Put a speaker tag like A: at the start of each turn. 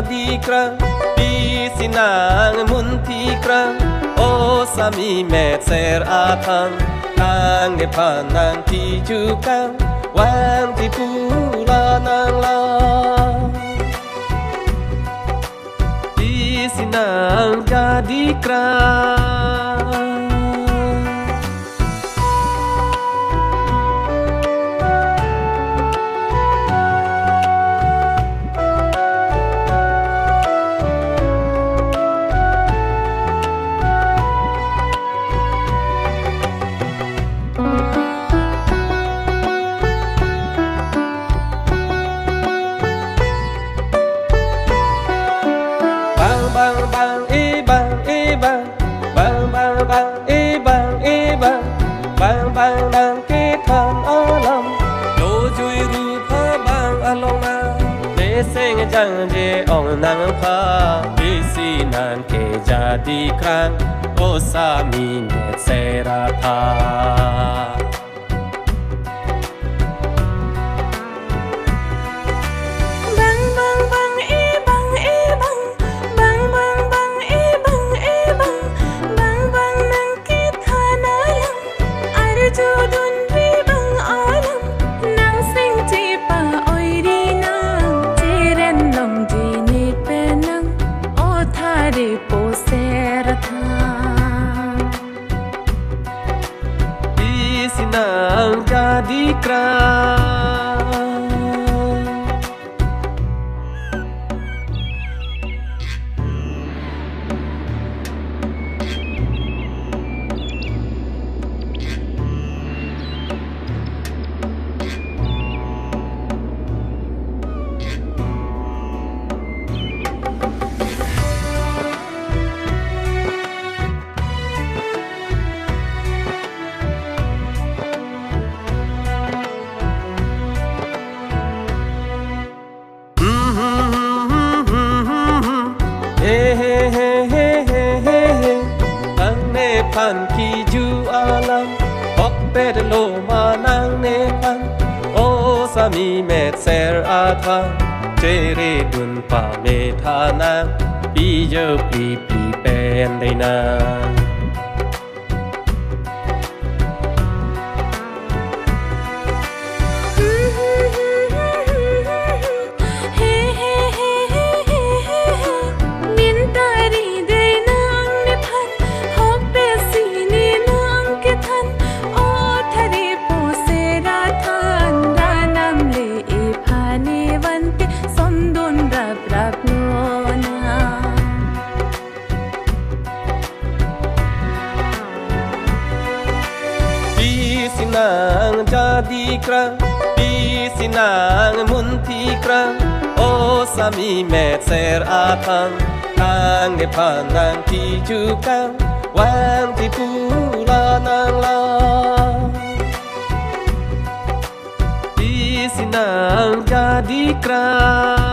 A: jadi kerang di sinang munti kerang oh sami mecer atang nang panang tijukan wan tipula nang la di sinang jadi kerang. Bang bang ibang ibang bang bang bang ibang ibang bang bang nang kitan alam lo jui rupa bang along na le sing jang je ong nang pa isi nan ke jadi kerang o sami ne serata. Di sinang jadi kerang. Ang nepan kiju alam hok bedlo manang nepan o sami metser atwa cere dun pa metana bijo pipi pendena. Di sinang jadi kerang di sinang munti kerang oh sami mecer atang nang panang tijukan wan tipula nang la di sinang jadi kerang.